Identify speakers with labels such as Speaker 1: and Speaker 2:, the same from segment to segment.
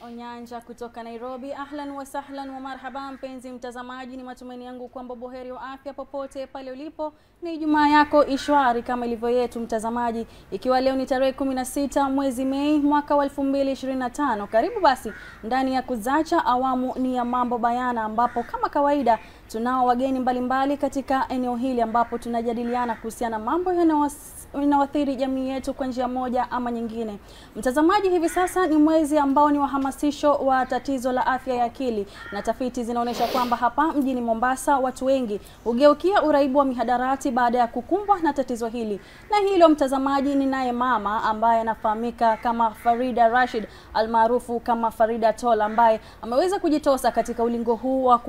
Speaker 1: Onyanja kutoka Nairobi. Ahlan wa sahlan wa marhaba mpenzi mtazamaji, ni matumaini yangu kwamba buheri wa afya popote pale ulipo. Ni Ijumaa yako ishwari kama ilivyo yetu mtazamaji, ikiwa leo ni tarehe 16 mwezi Mei mwaka wa 2025. Karibu basi ndani ya Kuzacha, awamu ni ya mambo bayana, ambapo kama kawaida tunao wageni mbalimbali katika eneo hili, ambapo tunajadiliana kuhusiana na mambo yanayoathiri jamii yetu kwa njia moja ama nyingine. Mtazamaji, hivi sasa ni mwezi ambao ni wahamasisho wa tatizo la afya ya akili, na tafiti zinaonyesha kwamba hapa mjini Mombasa watu wengi hugeukia uraibu wa mihadarati baada ya kukumbwa na tatizo hili. Na hilo mtazamaji, ni naye mama ambaye anafahamika kama Farida Rashid almaarufu kama Farida Tol, ambaye ameweza kujitosa katika ulingo huu wa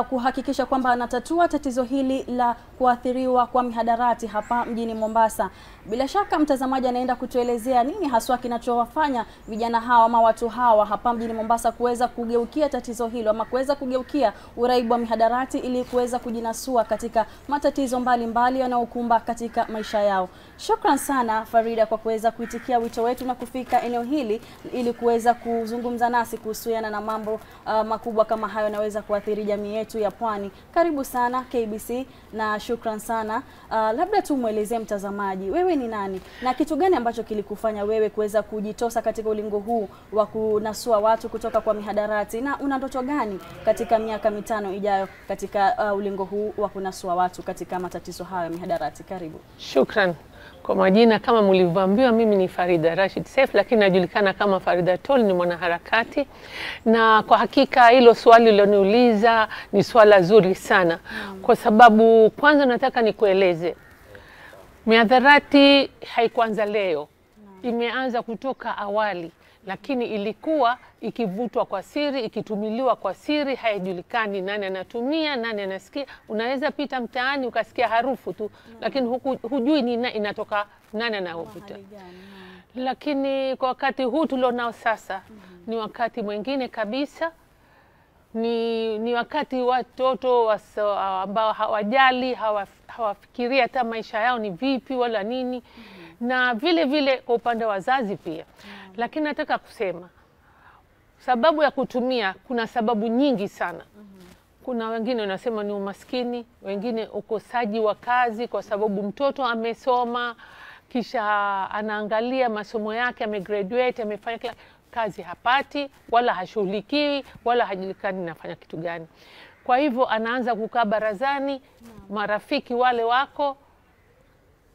Speaker 1: kuhakikisha kwamba anatatua tatizo hili la kuathiriwa kwa mihadarati hapa mjini Mombasa. Bila shaka mtazamaji anaenda kutuelezea nini haswa kinachowafanya vijana hawa ama watu hawa hapa mjini Mombasa kuweza kugeukia tatizo hilo ama kuweza kugeukia uraibu wa mihadarati ili kuweza kujinasua katika matatizo mbalimbali yanayokumba katika maisha yao. Shukran sana Farida kwa kuweza kuitikia wito wetu na kufika eneo hili ili kuweza kuzungumza nasi kuhusiana na mambo makubwa kama hayo yanaweza kuathiri jamii yetu ya Pwani. Karibu sana KBC na shukran sana. Labda tu muelezee mtazamaji, wewe ni nani na kitu gani ambacho kilikufanya wewe kuweza kujitosa katika ulingo huu wa kunasua watu kutoka kwa mihadarati, na una ndoto gani katika miaka mitano ijayo katika ulingo huu wa kunasua watu katika matatizo hayo ya mihadarati? Karibu.
Speaker 2: Shukran. Kwa majina kama mlivyoambiwa, mimi ni Farida Rashid Seif, lakini najulikana kama Farida Tol, ni mwanaharakati. Na kwa hakika hilo swali liloniuliza ni swala zuri sana. Kwa sababu kwanza nataka nikueleze, mihadarati haikuanza leo. Imeanza kutoka awali, lakini ilikuwa ikivutwa kwa siri, ikitumiliwa kwa siri, haijulikani nani anatumia, nani anasikia. Unaweza pita mtaani ukasikia harufu tu, lakini hujui ni inatoka nani anaovuta. Lakini kwa wakati huu tulionao sasa, ni wakati mwingine kabisa. Ni wakati watoto ambao hawajali, hawafikiria hata maisha yao ni vipi wala nini. Na vile vile kwa upande wa wazazi pia. Lakini nataka kusema sababu ya kutumia, kuna sababu nyingi sana. Kuna wengine wanasema ni umaskini, wengine ukosaji wa kazi, kwa sababu mtoto amesoma kisha anaangalia masomo yake, amegraduate, amefanya kila kazi, hapati wala hashughulikiwi wala hajulikani nafanya kitu gani. Kwa hivyo anaanza kukaa barazani, marafiki wale wako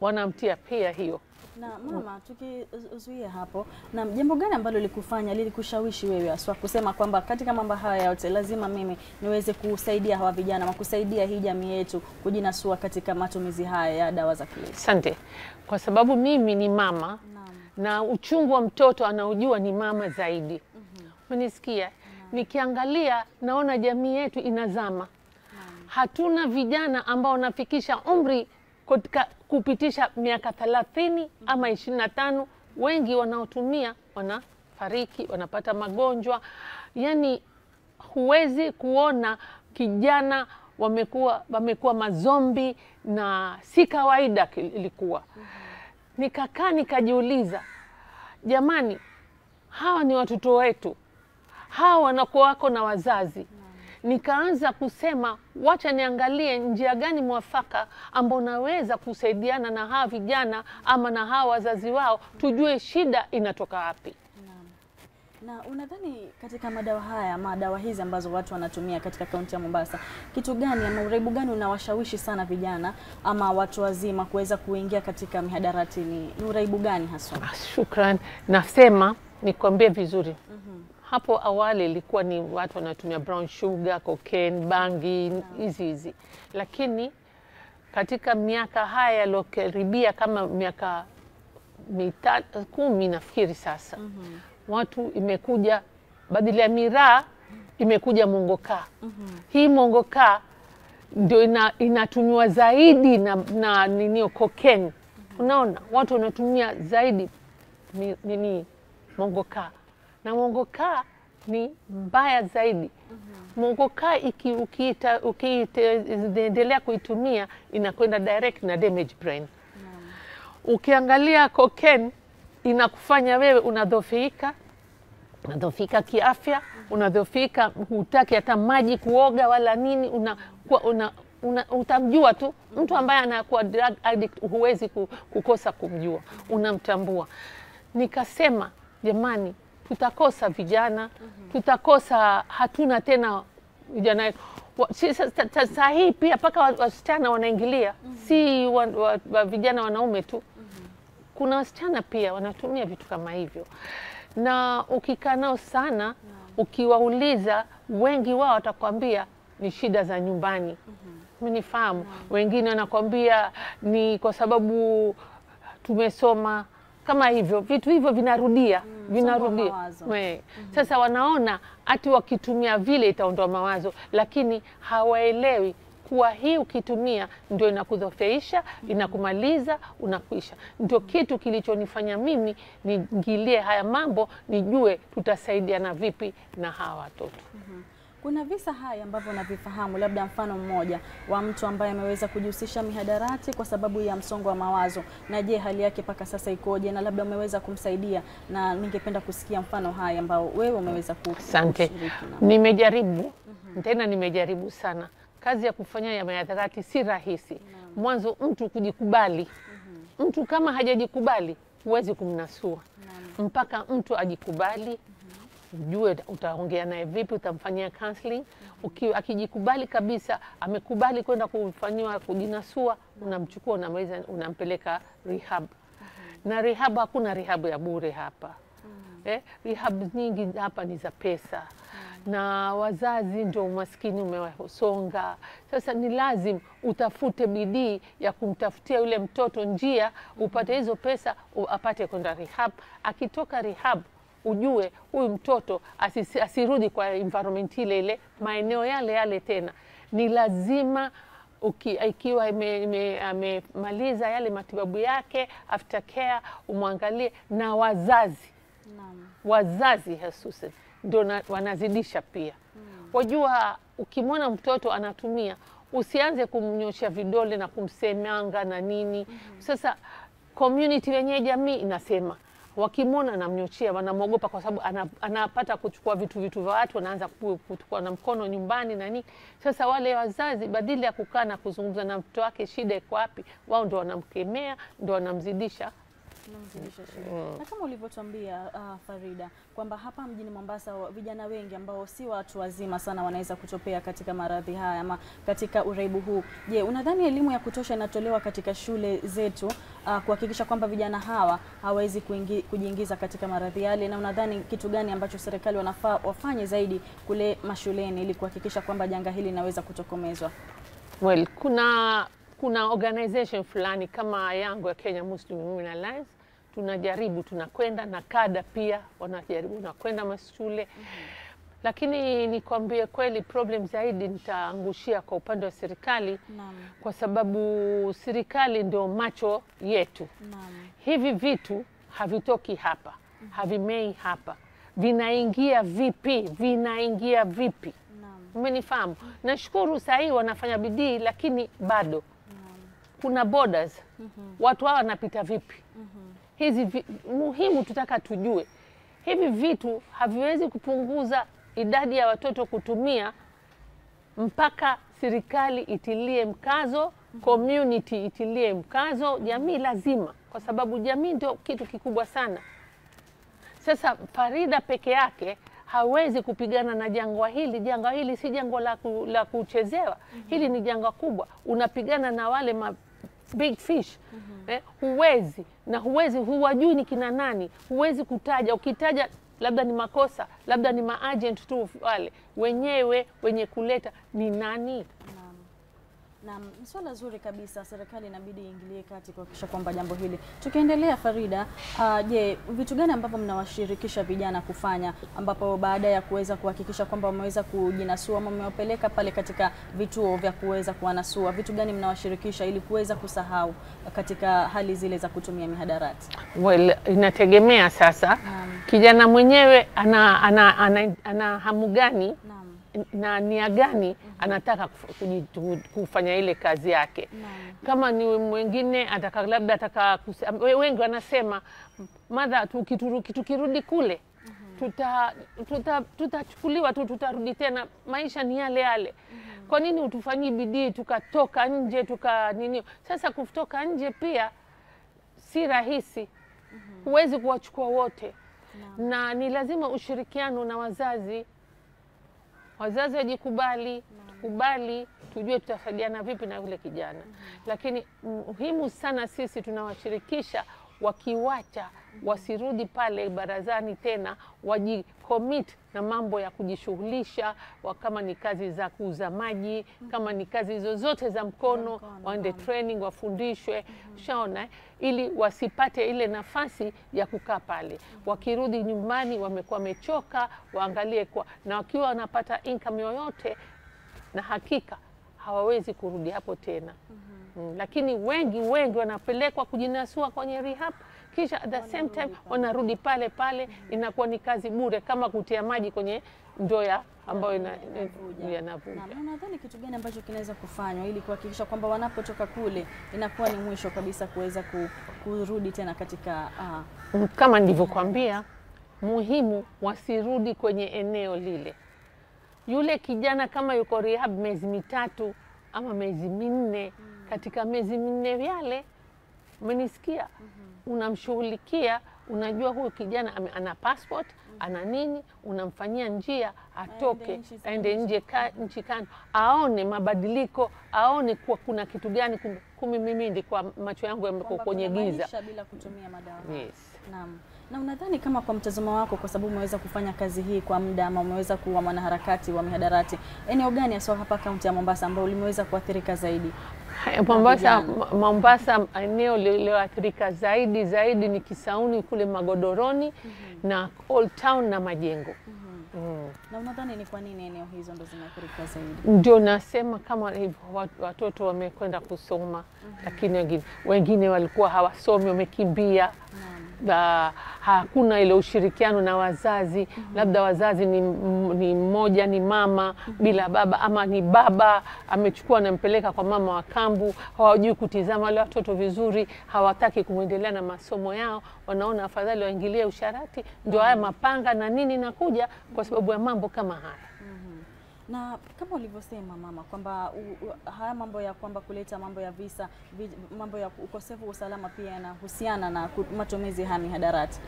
Speaker 2: wanamtia pia hiyo.
Speaker 1: Na mama, tukizuia hapo, na jambo gani ambalo lilikushawishi wewe aswa kusema kwamba katika mambo haya yote lazima mimi niweze kusaidia hawa vijana na kusaidia hii jamii yetu kujinasua katika matumizi haya ya dawa za kulevya?
Speaker 2: Asante. Kwa sababu mimi ni mama, na uchungu wa mtoto anaujua ni mama zaidi. Unanisikia? Nikiangalia naona jamii yetu inazama. Hatuna vijana ambao wanafikisha umri kupitisha miaka 30 ama 25. Wengi wanaotumia wanafariki, wanapata magonjwa. Yani huwezi kuona kijana wamekuwa mazombi, na si kawaida ilikuwa. Nikakaa nikajiuliza, jamani, hawa ni watoto wetu, hawa wanakuwa wako na wazazi. Nikaanza kusema wacha niangalie njia gani mwafaka ambao naweza kusaidiana na hawa vijana ama na hawa wazazi wao, tujue shida inatoka wapi.
Speaker 1: Na unadhani katika madawa hizi ambazo watu wanatumia katika kaunti ya Mombasa, kitu gani ama uraibu gani unawashawishi sana vijana ama watu wazima kuweza kuingia katika mihadarati? Ni uraibu gani haswa?
Speaker 2: Shukran. Nasema nikwambie vizuri. Hapo awali ilikuwa ni watu wanatumia brown sugar, cocaine, bangi, hizi. Lakini katika miaka haya yalokaribia kama miaka 10 nafikiri sasa, watu imekuja badala ya miraa, imekuja mongoka. Hii mongoka ndio inatumiwa zaidi na nini, cocaine. Unaona watu wanatumia zaidi mongoka. Na mongoka ni mbaya zaidi. Mongoka ukiendelea kuitumia inakwenda direct na damage brain. Ukiangalia cocaine inakufanya wewe unadhoofika, unadhoofika kiafya, unadhoofika, hutaki hata maji kuoga wala nini, utamjua tu mtu ambaye anakuwa drug addict, huwezi kukosa kumjua, unamtambua. Nikasema jamani, tutakosa vijana, tutakosa, hatuna tena vijana. Sasa hii pia paka wasichana wanaingilia, si vijana wanaume tu. Kuna wasichana pia wanatumia vitu kama hivyo, na ukikaa nao sana, ukiwauliza, wengi wao watakwambia ni shida za nyumbani. Mnifahamu? Wengine wanakwambia ni kwa sababu tumesoma, kama hivyo. Vitu hivyo vinarudia. Sasa wanaona ati wakitumia vile itaondoa mawazo, lakini hawaelewi kuwa hii ukitumia ndio inakudhoofisha, inakumaliza, unakuisha. Ndio kitu kilichonifanya mimi niingilie haya mambo, nijue tutasaidiana vipi na hawa watoto.
Speaker 1: Kuna visa haya ambavyo unavifahamu, labda mfano mmoja wa mtu ambaye ameweza kujihusisha mihadarati kwa sababu ya msongo wa mawazo, na je, hali yake paka sasa ikoje, na labda umeweza kumsaidia, na ningependa kusikia mfano haya ambao wewe umeweza kushiriki.
Speaker 2: Asante. Nimejaribu, tena nimejaribu sana. Kazi ya kufanya ya mihadarati si rahisi. Mwanzo mtu kujikubali. Mtu kama hajajikubali, huwezi kumnasua. Mpaka mtu ajikubali, ujue utaongea naye vipi, utamfanyia counseling. Akijikubali kabisa, amekubali kwenda kufanywa kujinasua, unamchukua, unampeleka rehab. Na rehab, hakuna rehab ya bure hapa. Rehab nyingi hapa ni za pesa. Na wazazi ndio umaskini umewasonga. Sasa ni lazim utafute bidii ya kumtafutia yule mtoto njia, upate hizo pesa, apate kwenda rehab. Akitoka rehab, ujue huyu mtoto asirudi kwa environment ile, maeneo yale tena. Ni lazima ikiwa amemaliza yale matibabu yake, aftercare, umwangalie. Na wazazi hususan ndio wanazidisha pia. Wajua, ukimwona mtoto anatumia, usianze kumnyosha vidole na kumsemanga na nini. Sasa community wenyewe, jamii inasema, wakimwona anamnyoshia, wanamwogopa kwa sababu anapata kuchukua vitu vya watu, wanaanza kuchukua na mkono nyumbani na nini. Sasa wale wazazi, badala ya kukaa na kuzungumza na mtoto wake shida iko wapi, wao ndio wanamkemea, ndio wanamzidisha.
Speaker 1: Na kama ulivyotuambia Farida, kwamba hapa mjini Mombasa vijana wengi ambao si watu wazima sana wanaweza kutopea katika maradhi haya ama katika uraibu huu. Je, unadhani elimu ya kutosha inatolewa katika shule zetu kuhakikisha kwamba vijana hawa hawezi kujiingiza katika maradhi yale, na unadhani kitu gani ambacho serikali wanafaa wafanye zaidi kule mashuleni ili kuhakikisha kwamba janga hili linaweza kutokomezwa?
Speaker 2: Well, kuna organization fulani kama yangu ya Kenya Muslim Women Alliance, tunajaribu, tunakwenda na kada pia wanajaribu na kwenda mashule. Lakini nikwambie kweli, problem zaidi nitaangushia kwa upande wa serikali. Kwa sababu serikali ndio macho yetu. Hivi vitu havitoki hapa, havimei hapa, vinaingia vipi? Umenifahamu? Nashukuru saa hii wanafanya bidii, lakini bado kuna borders. Watu hawa wanapita vipi? Hizi muhimu tutaka tujue. Hivi vitu haviwezi kupunguza idadi ya watoto kutumia, mpaka serikali itilie mkazo, community itilie mkazo, jamii lazima, kwa sababu jamii ndio kitu kikubwa sana. Sasa Farida peke yake hawezi kupigana na jangwa hili. Jangwa hili si jangwa la kuchezewa. Hili ni jangwa kubwa. Unapigana na wale big fish. Huwezi, huwajui ni kina nani. Huwezi kutaja. Ukitaja labda ni makosa, labda ni maagent tu, wale wenyewe wenye kuleta ni nani?
Speaker 1: Na swala zuri kabisa, serikali inabidi iingilie kati kuhakikisha kwamba jambo hili. Tukiendelea Farida, je, vitu gani ambavyo mnawashirikisha vijana kufanya, ambapo baada ya kuweza kuhakikisha kwamba wameweza kujinasua ama mmewapeleka pale katika vituo vya kuweza kuwanasua, vitu gani mnawashirikisha ili kuweza kusahau katika hali zile za kutumia mihadarati?
Speaker 2: Well, inategemea sasa. Kijana mwenyewe ana hamu gani na nia gani anataka kufanya ile kazi yake. Kama ni mwingine wengi wanasema, mother, tukirudi kule tutachukuliwa tu, tutarudi tena, maisha ni yale yale. Kwa nini utufanyii bidii tukatoka nje nini? Sasa kutoka nje pia si rahisi, huwezi kuwachukua wote, na ni lazima ushirikiano na wazazi. Wazazi wajikubali, tukubali, tujue tutasaidiana vipi na yule kijana. Lakini muhimu sana sisi tunawashirikisha, wakiwacha wasirudi pale barazani tena, wajicommit na mambo ya kujishughulisha, kama ni kazi za kuuza maji, kama ni kazi zozote za mkono, waende training, wafundishwe, shaona, ili wasipate ile nafasi ya kukaa pale. Wakirudi nyumbani wamekuwa wamechoka, waangalie na wakiwa wanapata income yoyote, na hakika hawawezi kurudi hapo tena. Lakini wengi wanapelekwa kujinasua kwenye rehab, kisha at the same time wanarudi pale pale, inakuwa ni kazi bure, kama kutia maji kwenye ndoo ambayo yanavuja.
Speaker 1: Na unadhani kitu gani ambacho kinaweza kufanywa ili kuhakikisha kwamba wanapotoka kule inakuwa ni mwisho kabisa kuweza kurudi tena katika
Speaker 2: kama nilivyokuambia, muhimu wasirudi kwenye eneo lile. Yule kijana kama yuko rehab miezi 3 ama miezi 4, katika miezi 4 yale, umenisikia, unamshughulikia, unajua huyu kijana ana passport, ana nini, unamfanyia njia atoke, aende nchi kando, aone mabadiliko, aone kuwa kuna kitu gani mimi ndi kwa macho yangu yamekuwa kwenye giza
Speaker 1: bila kutumia madawa.
Speaker 2: Yes.
Speaker 1: Naam. Na unadhani kama kwa mtazamo wako, kwa sababu umeweza kufanya kazi hii kwa muda, ama umeweza kuwa mwanaharakati wa mihadarati, eneo gani hasa hapa kaunti ya Mombasa ambao limeweza kuathirika zaidi?
Speaker 2: Mombasa eneo lililoathirika zaidi ni Kisauni kule Magodoroni, na Old Town na Majengo.
Speaker 1: Na unadhani ni kwa nini eneo hizo ndo zimeathirika zaidi?
Speaker 2: Ndio nasema kama hivyo, watoto wamekwenda kusoma, lakini wengine walikuwa hawasomi, wamekimbia. Hakuna ile ushirikiano na wazazi. Labda wazazi ni mmoja, ni mama bila baba, ama ni baba amechukua anampeleka kwa mama wa kambu. Hawajui kutizama wale watoto vizuri, hawataki kuendelea na masomo yao, wanaona afadhali waingilie usharati. Ndio haya mapanga na nini nakuja kwa sababu ya mambo kama haya.
Speaker 1: Na kama ulivyosema mama kwamba haya mambo ya kwamba kuleta mambo ya visa, mambo ya ukosefu wa usalama pia yanahusiana na matumizi ya mihadarati.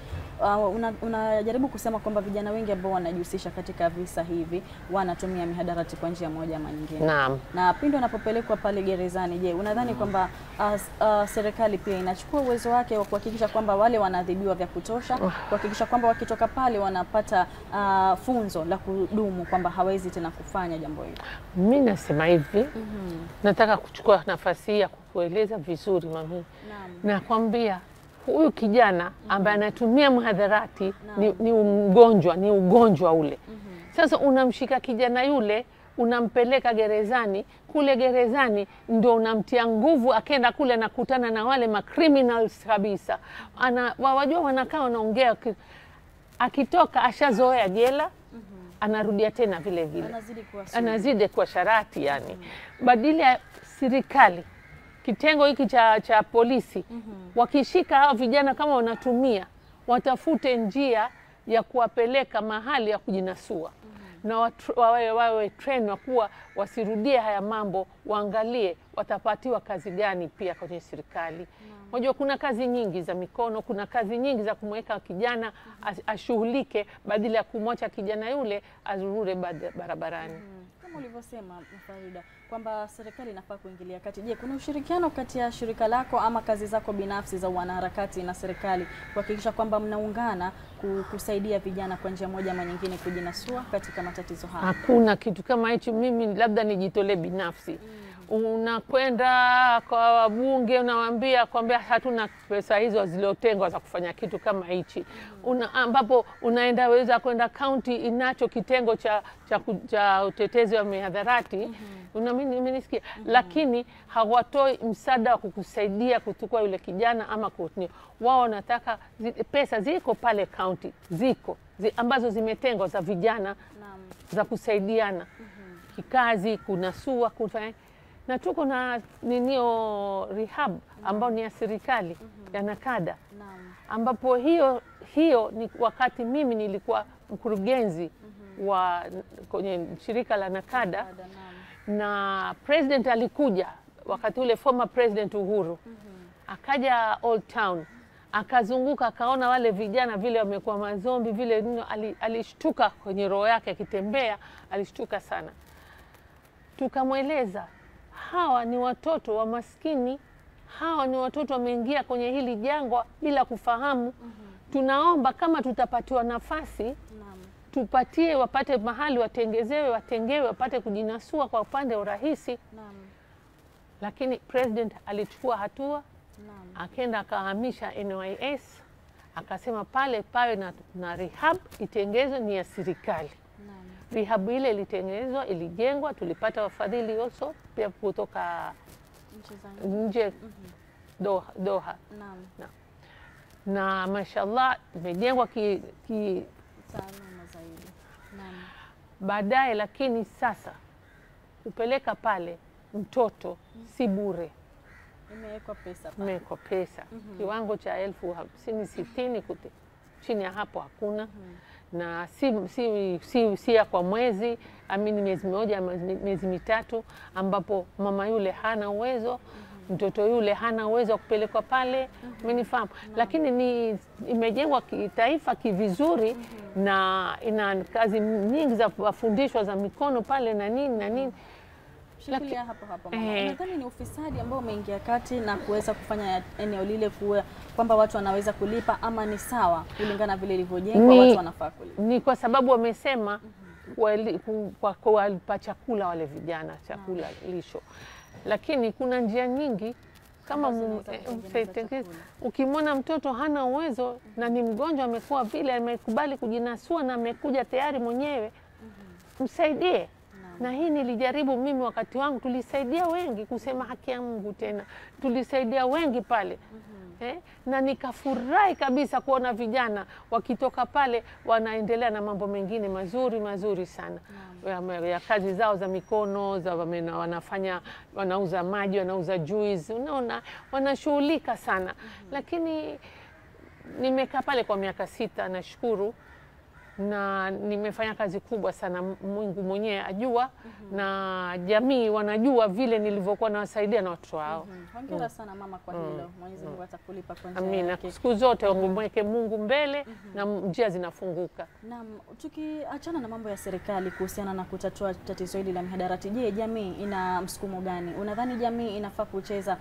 Speaker 1: Unajaribu kusema kwamba vijana wengi ambao wanajihusisha katika visa hivi wanatumia mihadarati kwa njia moja ama nyingine.
Speaker 2: Naam.
Speaker 1: Na pindi wanapopelekwa pale gerezani, je, unadhani kwamba serikali pia inachukua uwezo wake wa kuhakikisha kwamba wale wanaadhibiwa vya kutosha, kuhakikisha kwamba wakitoka pale wanapata funzo la kudumu kwamba hawezi tena kufanya jambo hilo?
Speaker 2: Mimi nasema hivi, nataka kuchukua nafasi hii ya kukueleza vizuri mami. Nakwambia huyu kijana ambaye anatumia mhadharati ni ugonjwa ule. Sasa unamshika kijana yule, unampeleka gerezani, kule gerezani ndio unamtia nguvu, akenda kule nakutana na wale criminals kabisa. Wajua wanakaa wanaongea, akitoka ashazoea jela, anarudia tena vile vile. Anazidi kwa sharati yani. Badala ya serikali, kitengo hiki cha polisi, wakishika hao vijana kama wanatumia, watafute njia ya kuwapeleka mahali ya kujinasua. Na wawe train wa kuwa wasirudie haya mambo, waangalie watapatiwa kazi gani pia kwenye serikali. Unajua kuna kazi nyingi za mikono, kuna kazi nyingi za kumweka kijana ashughulike, badala ya kumwacha kijana yule azurure barabarani.
Speaker 1: Kama ulivyosema Farida kwamba serikali inafaa kuingilia kati. Je, kuna ushirikiano kati ya shirika lako ama kazi zako binafsi za wanaharakati na serikali kuhakikisha kwamba mnaungana kusaidia vijana kwa njia moja ama nyingine kujinasua katika matatizo haya?
Speaker 2: Hakuna kitu kama hicho. Mimi labda nijitolee binafsi. Unakwenda kwa wabunge, unawaambia kwamba hatuna pesa hizo zilizotengwa za kufanya kitu kama hichi. Ambapo unaenda weza kwenda county inacho kitengo cha utetezi wa mihadharati, umenisikia, lakini hawatoi msaada wa kukusaidia kuchukua yule kijana ama kutini. Wao wanataka pesa ziko pale county, ambazo zimetengwa za vijana za kusaidiana kikazi, kunasua, kufanya. Na tuko na rehab ambao ni ya serikali ya Nakada, ambapo hiyo ni wakati mimi nilikuwa mkurugenzi wa kwenye shirika la Nakada, na president alikuja wakati ule, former president Uhuru, akaja Old Town, akazunguka, akaona wale vijana vile wamekuwa mazombi vile, alishtuka kwenye roho yake, akitembea alishtuka sana. Tukamweleza, hawa ni watoto wa maskini, hawa ni watoto wameingia kwenye hili jangwa bila kufahamu. Tunaomba kama tutapatiwa nafasi, tupatie, wapate mahali watengezewe, watengewe, wapate kujinasua kwa upande urahisi. Lakini president alichukua hatua, akaenda akahamisha NYS, akasema pale pawe na rehab itengezwe, ni ya serikali. Rehab ile ilitengenezwa, ilijengwa, tulipata wafadhili also pia kutoka nje, Doha. Na mashallah imejengwa ki zaidi. Baadaye, lakini sasa kupeleka pale mtoto si bure. Imewekwa pesa. Kiwango cha 50,060 chini ya hapo hakuna. Na si ya kwa mwezi, amini miezi moja, miezi mitatu, ambapo mama yule hana uwezo, mtoto yule hana uwezo wa kupelekwa pale, umenifahamu? Lakini imejengwa kitaifa kivizuri, na ina kazi nyingi za wafundishwa za mikono pale na nini.
Speaker 1: Shikilia hapo mama. Nadhani ni ufisadi ambao umeingia kati na kuweza kufanya eneo lile kuwa kwamba watu wanaweza kulipa, ama ni sawa kulingana vile ilivyojengwa, watu wanafaa kulipa? Ni
Speaker 2: kwa sababu wamesema kwa kuwalipa chakula wale vijana, chakula lisho. Lakini kuna njia nyingi, kama ukimwona mtoto hana uwezo na ni mgonjwa, amekuwa vile, amekubali kujinasua na amekuja tayari mwenyewe, msaidie. Na hii nilijaribu mimi wakati wangu, tulisaidia wengi, kusema haki ya Mungu tena. Tulisaidia wengi pale. Na nikafurahi kabisa kuona vijana wakitoka pale wanaendelea na mambo mengine mazuri sana. Ya kazi zao za mikono, wanauza maji, wanauza juice, unaona, wanashughulika sana. Lakini nimekaa pale kwa miaka 6, nashukuru. Na nimefanya kazi kubwa sana, Mungu mwenyewe ajua, na jamii wanajua vile nilivyokuwa nawasaidia na watoto wao.
Speaker 1: Hongera sana mama kwa hilo. Mwenyezi Mungu atakulipa kwa njia
Speaker 2: yake. Amina. Siku zote mweke Mungu mbele, na njia zinafunguka.
Speaker 1: Naam, tukiachana na mambo ya serikali kuhusiana na kutatua tatizo hili la mihadarati, je, jamii ina msukumo gani? Unadhani jamii inafaa kucheza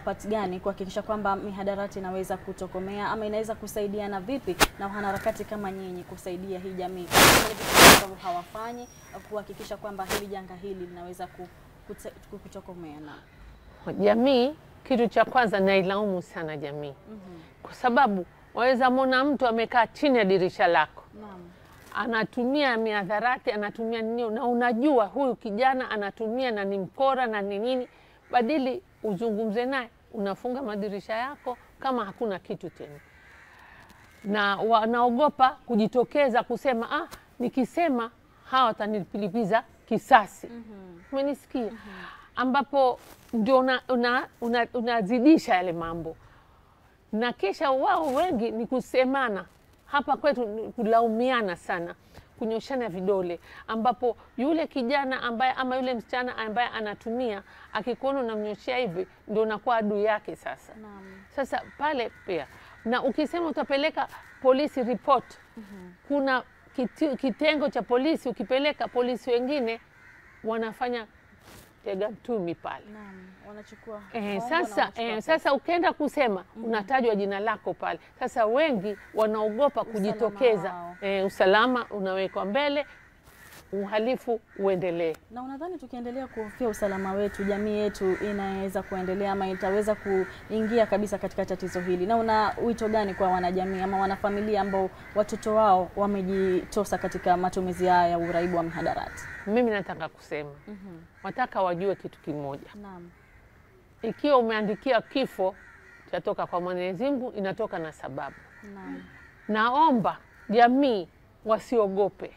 Speaker 1: part gani kuhakikisha kwamba mihadarati inaweza kutokomea, ama inaweza kusaidiana vipi na wanaharakati kama nyinyi kusaidia hii jamii sababu hawafanyi kuhakikisha kwamba hili janga hili linaweza kutokomea? Na
Speaker 2: jamii, kitu cha kwanza nailaumu sana jamii. Kwa sababu waweza muona mtu amekaa chini ya dirisha lako, anatumia mihadarati, anatumia nini, na unajua huyu kijana anatumia na ni mkora na ni nini, badili uzungumze naye, unafunga madirisha yako kama hakuna kitu tena. Na wanaogopa kujitokeza kusema, nikisema hawa watanilipiza kisasi. Umenisikia? Ambapo ndio unazidisha yale mambo. Na kisha wao wengi ni kusemana. Hapa kwetu kulaumiana sana, kunyoshana vidole, ambapo yule kijana ambaye ama yule msichana ambaye anatumia, akikuona unamnyoshia hivi, ndio unakuwa adui yake sasa. Sasa pale pia, na ukisema utapeleka polisi report, kuna kitengo cha polisi, ukipeleka polisi wengine wanafanya tega mtumi pale.
Speaker 1: Wanachukua.
Speaker 2: Sasa ukienda kusema unatajwa jina lako pale. Sasa wengi wanaogopa kujitokeza. Usalama unawekwa mbele, uhalifu uendelee.
Speaker 1: Na unadhani tukiendelea kuhofia usalama wetu, jamii yetu inaweza kuendelea ama itaweza kuingia kabisa katika tatizo hili? Na una wito gani kwa wanajamii ama wanafamilia ambao watoto wao wamejitosa katika matumizi haya ya uraibu wa mihadarati?
Speaker 2: Mimi nataka kusema, wataka wajue kitu kimoja. Ikiwa umeandikia kifo chatoka kwa Mwenyezi Mungu, inatoka na sababu. Naomba jamii wasiogope.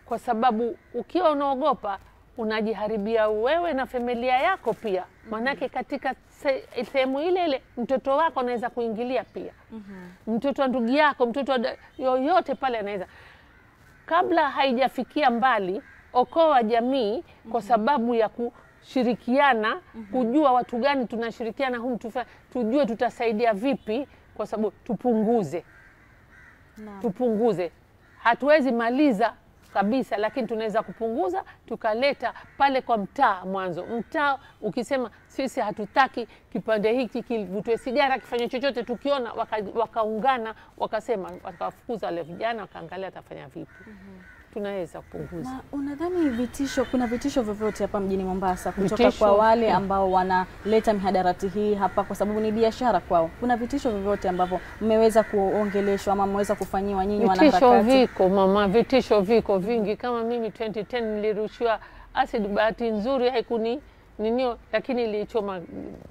Speaker 2: Kwa sababu ukiwa unaogopa, unajiharibia wewe na familia yako pia. Manake katika sehemu ile ile mtoto wako anaweza kuingilia pia. Mtoto wa ndugu yako, mtoto yoyote pale anaweza. Kabla haijafikia mbali, okoa jamii kwa sababu ya kushirikiana, kujua watu gani tunashirikiana tujue tutasaidia vipi, kwa sababu tupunguze. Tupunguze. Hatuwezi maliza kabisa, lakini tunaweza kupunguza, tukaleta pale kwa mtaa mwanzo. Mtaa ukisema sisi hatutaki kipande hiki kivutwe sigara, kifanye chochote, tukiona wakaungana, wakasema, wakafukuza wale vijana, wakaangalia atafanya vipi. Tunaweza kupunguza.
Speaker 1: Na unadhani kuna vitisho vyovyote hapa mjini Mombasa kutoka kwa wale ambao wanaleta mihadarati hii hapa kwa sababu ni biashara kwao? Kuna vitisho vyovyote ambavyo mmeweza kuongeleshwa ama mmeweza kufanyiwa nyinyi wanaharakati?
Speaker 2: Vitisho viko mama, vitisho viko vingi. Kama mimi 2010 nilirushiwa acid, bahati nzuri haikuni ninio, lakini ilichoma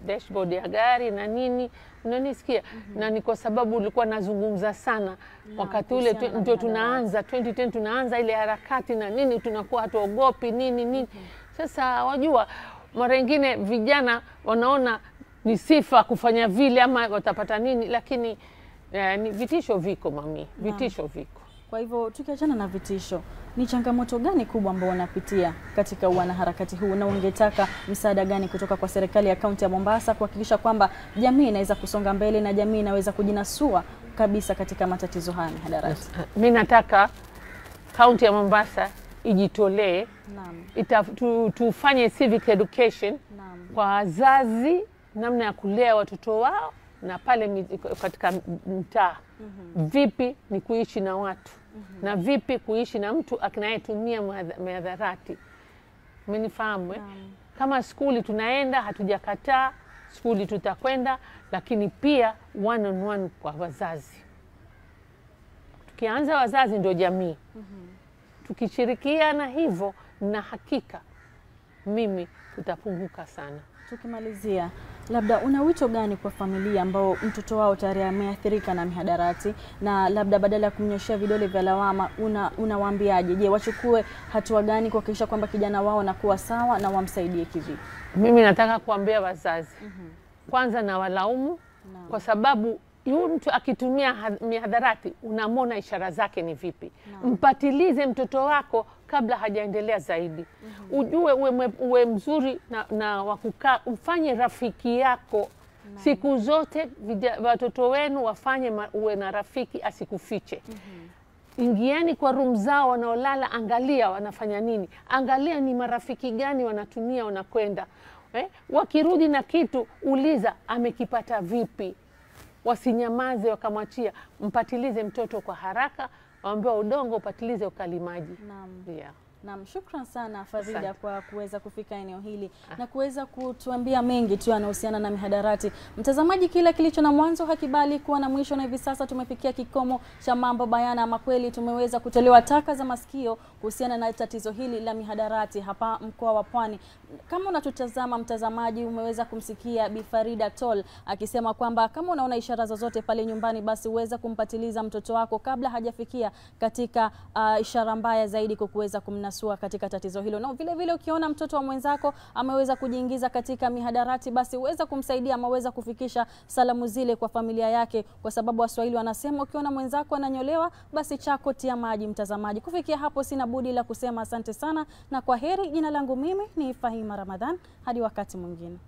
Speaker 2: dashboard ya gari na nini, unanisikia? Na ni kwa sababu ulikuwa nazungumza sana wakati ule ndio tunaanza 2010 tunaanza ile harakati na nini, tunakuwa hatuogopi nini. Sasa wajua mara nyingine vijana wanaona ni sifa kufanya vile ama watapata nini, lakini ni vitisho viko mami, vitisho viko.
Speaker 1: Kwa hivyo tukiachana na vitisho, ni changamoto gani kubwa ambao unapitia katika wanaharakati huu, na ungetaka msaada gani kutoka kwa serikali ya kaunti ya Mombasa kuhakikisha kwamba jamii inaweza kusonga mbele na jamii inaweza kujinasua kabisa katika matatizo haya ya mihadarati?
Speaker 2: Mimi nataka kaunti ya Mombasa ijitolee, tufanye civic education kwa wazazi, namna ya kulea watoto wao na pale katika mtaa. Vipi ni kuishi na watu na vipi kuishi na mtu akinayetumia mihadarati. Umenifahamu? Kama skuli tunaenda, hatujakataa skuli, tutakwenda, lakini pia one on one kwa wazazi. Tukianza wazazi ndio jamii. Tukishirikiana hivyo, na hakika mimi tutapunguka sana.
Speaker 1: Tukimalizia, labda una wito gani kwa familia ambao mtoto wao tayari ameathirika na mihadarati, na labda badala ya kumnyoshia vidole vya lawama unawaambiaje? Je, wachukue hatua gani kuhakikisha kwamba kijana wao anakuwa sawa na wamsaidie kivipi?
Speaker 2: Mimi nataka kuambia wazazi kwanza na walaumu, kwa sababu yule mtu akitumia mihadarati unamwona ishara zake ni vipi. Mpatilize mtoto wako kabla hajaendelea zaidi. Ujue uwe mzuri na wakukaa, ufanye rafiki yako. Siku zote watoto wenu wafanye uwe na rafiki asikufiche. Ingieni kwa room zao wanaolala, angalia wanafanya nini. Angalia ni marafiki gani wanatumia wanakwenda. Wakirudi na kitu, uliza amekipata vipi. Wasinyamaze wakamwachia. Mpatilize mtoto kwa haraka, waambiwa udongo upatilize ukalimaji.
Speaker 1: Naam, shukran sana Farida kwa kuweza kufika eneo hili na kuweza kutuambia mengi tu yanahusiana na mihadarati. Mtazamaji, kila kilicho na mwanzo hakibali kuwa na mwisho, na hivi sasa tumefikia kikomo cha Mambo Bayana. Ama kweli tumeweza kutolewa taka za masikio kuhusiana na tatizo hili la mihadarati hapa mkoa wa Pwani. Kama unatutazama mtazamaji, umeweza kumsikia Bi Farida Tol akisema kwamba kama unaona ishara zozote pale nyumbani, basi uweza kumpatiliza mtoto wako kabla hajafikia katika ishara mbaya zaidi kwa kuweza kumnasua katika tatizo hilo. Na vile vile ukiona mtoto wa mwenzako ameweza kujiingiza katika mihadarati, basi uweza kumsaidia ama uweza kufikisha salamu zile kwa familia yake, kwa sababu Waswahili wanasema ukiona mwenzako ananyolewa basi chako tia maji. Mtazamaji, kufikia hapo sina budi la kusema asante sana na kwa heri. Jina langu mimi ni Fahima Ramadhan, hadi wakati mwingine.